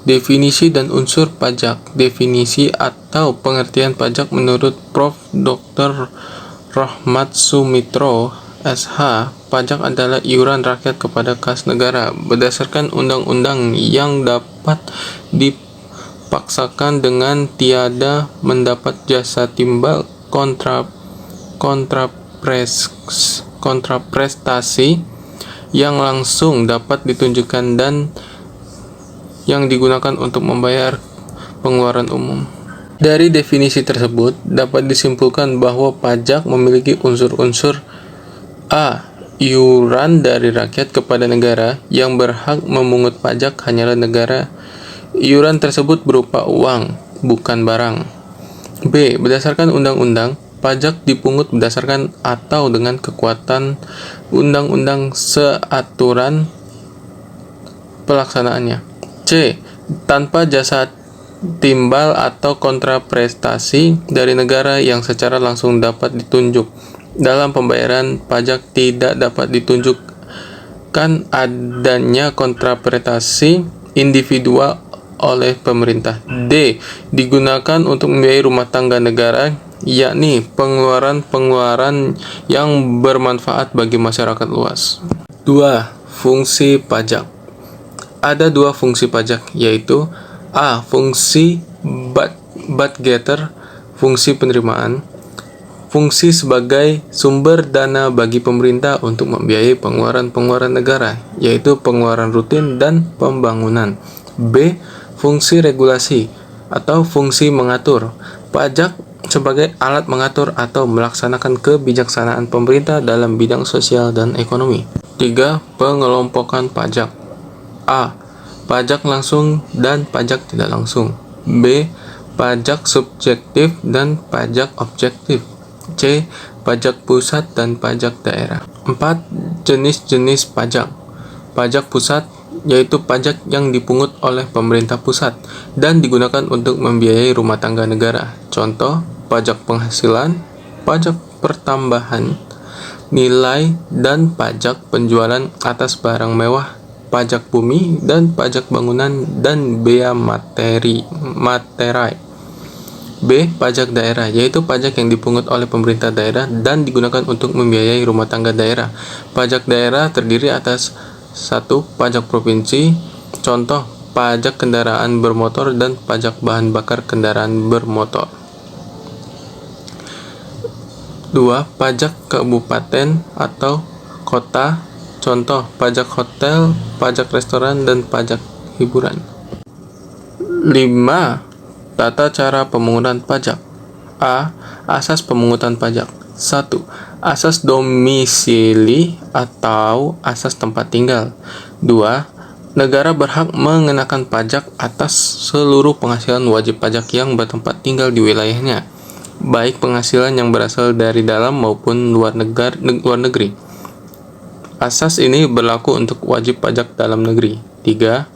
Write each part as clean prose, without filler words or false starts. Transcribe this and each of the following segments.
Definisi dan unsur pajak. Definisi atau pengertian pajak menurut Prof. Dr. Rahmat Sumitro, SH. Pajak adalah iuran rakyat kepada kas negara berdasarkan undang-undang yang dapat dipaksakan dengan tiada mendapat jasa timbal kontraprestasi yang langsung dapat ditunjukkan dan yang digunakan untuk membayar pengeluaran umum. Dari definisi tersebut, dapat disimpulkan bahwa pajak memiliki unsur-unsur A. Iuran dari rakyat kepada negara, yang berhak memungut pajak hanyalah negara. Iuran tersebut berupa uang, bukan barang. B. Berdasarkan undang-undang, pajak dipungut berdasarkan atau dengan kekuatan undang-undang seaturan pelaksanaannya. C. Tanpa jasa timbal atau kontraprestasi dari negara yang secara langsung dapat ditunjuk. Dalam pembayaran pajak tidak dapat ditunjukkan adanya kontraprestasi individual oleh pemerintah. D. Digunakan untuk membiayai rumah tangga negara, yakni pengeluaran-pengeluaran yang bermanfaat bagi masyarakat luas. 2. Fungsi pajak. Ada dua fungsi pajak, yaitu A. Fungsi budgeter, fungsi penerimaan, fungsi sebagai sumber dana bagi pemerintah untuk membiayai pengeluaran-pengeluaran negara, yaitu pengeluaran rutin dan pembangunan. B. Fungsi regulasi atau fungsi mengatur. Pajak sebagai alat mengatur atau melaksanakan kebijaksanaan pemerintah dalam bidang sosial dan ekonomi. 3. Pengelompokan pajak. A. Pajak langsung dan pajak tidak langsung. B. Pajak subjektif dan pajak objektif. C. Pajak pusat dan pajak daerah. 4. Jenis-jenis pajak. Pajak pusat yaitu pajak yang dipungut oleh pemerintah pusat dan digunakan untuk membiayai rumah tangga negara. Contoh, pajak penghasilan, pajak pertambahan nilai, dan pajak penjualan atas barang mewah, pajak bumi, dan pajak bangunan dan bea materai. B. Pajak daerah, yaitu pajak yang dipungut oleh pemerintah daerah dan digunakan untuk membiayai rumah tangga daerah. Pajak daerah terdiri atas 1. Pajak provinsi, contoh pajak kendaraan bermotor dan pajak bahan bakar kendaraan bermotor. 2. Pajak kabupaten atau kota, contoh pajak hotel, pajak restoran, dan pajak hiburan. 5. Tata cara pemungutan pajak. A. Asas pemungutan pajak. 1. Asas domisili atau asas tempat tinggal. 2. Negara berhak mengenakan pajak atas seluruh penghasilan wajib pajak yang bertempat tinggal di wilayahnya, baik penghasilan yang berasal dari dalam maupun luar negeri. Asas ini berlaku untuk wajib pajak dalam negeri. 3.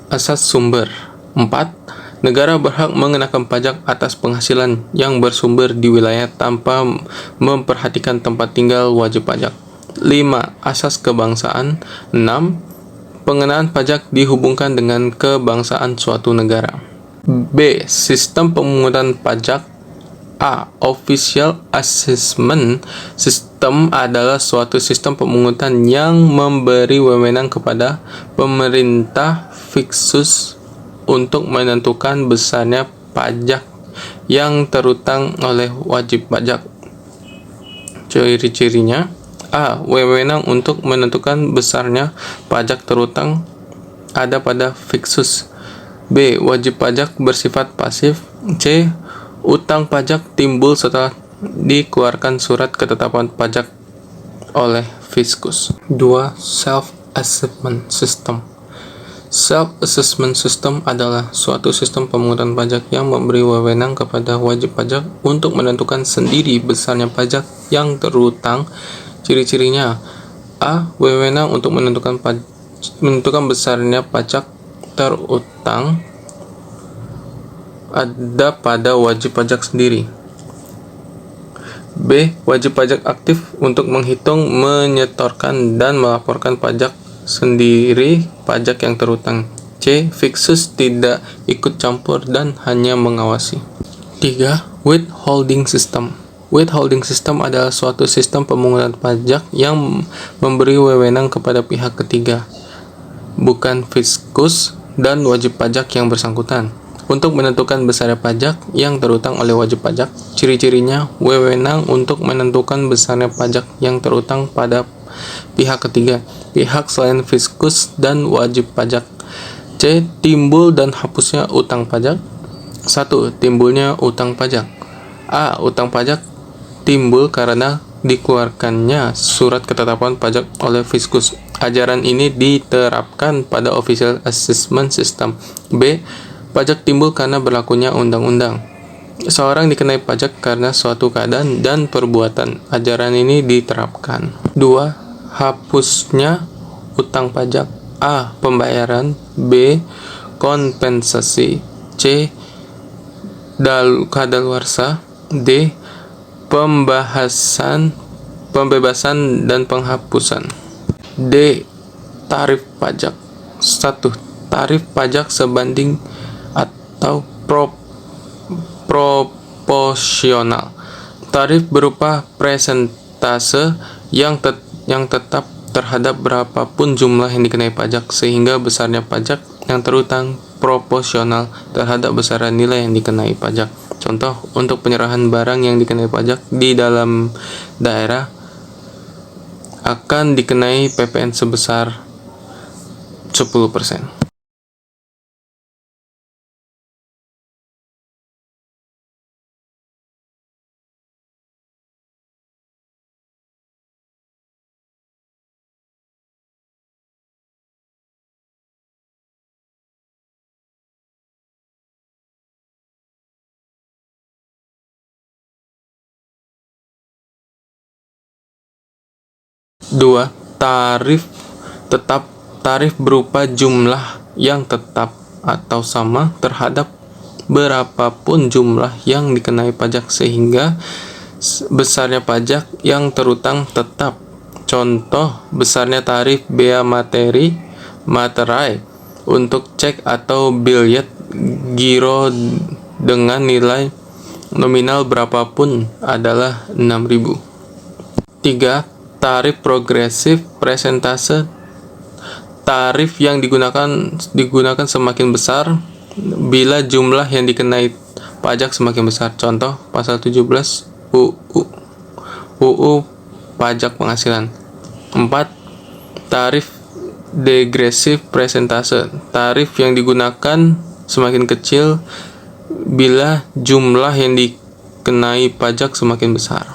Asas sumber. 4. Negara berhak mengenakan pajak atas penghasilan yang bersumber di wilayah tanpa memperhatikan tempat tinggal wajib pajak. 5. Asas kebangsaan. 6. Pengenaan pajak dihubungkan dengan kebangsaan suatu negara. B. Sistem pemungutan pajak. A. Official Assessment System adalah suatu sistem pemungutan yang memberi wewenang kepada pemerintah fiksus untuk menentukan besarnya pajak yang terutang oleh wajib pajak. Ciri-cirinya: A. Wewenang untuk menentukan besarnya pajak terutang ada pada fiksus. B. Wajib pajak bersifat pasif. C. Utang pajak timbul setelah dikeluarkan surat ketetapan pajak oleh fiskus. 2. Self-assessment system. Self-assessment system adalah suatu sistem pemungutan pajak yang memberi wewenang kepada wajib pajak untuk menentukan sendiri besarnya pajak yang terutang. Ciri-cirinya: A. Wewenang untuk menentukan besarnya pajak terutang ada pada wajib pajak sendiri. B. Wajib pajak aktif untuk menghitung, menyetorkan, dan melaporkan pajak sendiri pajak yang terutang. C. C. Fiksus tidak ikut campur dan hanya mengawasi. 3. Withholding system. Withholding system adalah suatu sistem pemungutan pajak yang memberi wewenang kepada pihak ketiga, bukan fiskus dan wajib pajak yang bersangkutan, untuk menentukan besarnya pajak yang terutang oleh wajib pajak. Ciri-cirinya, wewenang untuk menentukan besarnya pajak yang terutang pada pihak ketiga, pihak selain fiskus dan wajib pajak. C. Timbul dan hapusnya utang pajak. 1. Timbulnya utang pajak. A. Utang pajak timbul karena dikeluarkannya surat ketetapan pajak oleh fiskus. Ajaran ini diterapkan pada official assessment system. B. Pajak timbul karena berlakunya undang-undang. Seorang dikenai pajak karena suatu keadaan dan perbuatan. Ajaran ini diterapkan. 2. Hapusnya utang pajak. A. Pembayaran. B. Kompensasi. C. Kadaluarsa. D. Pembebasan dan penghapusan. D. Tarif pajak. 1. Tarif pajak sebanding atau proporsional. Tarif berupa persentase yang tetap terhadap berapapun jumlah yang dikenai pajak, sehingga besarnya pajak yang terutang proporsional terhadap besaran nilai yang dikenai pajak. Contoh, untuk penyerahan barang yang dikenai pajak di dalam daerah akan dikenai PPN sebesar 10%. Dua, tarif tetap. Tarif berupa jumlah yang tetap atau sama terhadap berapapun jumlah yang dikenai pajak, sehingga besarnya pajak yang terutang tetap. Contoh, besarnya tarif bea materai untuk cek atau biljet giro dengan nilai nominal berapapun adalah 6.000. 3. Tarif progresif persentase. Tarif yang digunakan semakin besar bila jumlah yang dikenai pajak semakin besar. Contoh, pasal 17 UU pajak penghasilan. 4. Tarif degresif persentase. Tarif yang digunakan semakin kecil bila jumlah yang dikenai pajak semakin besar.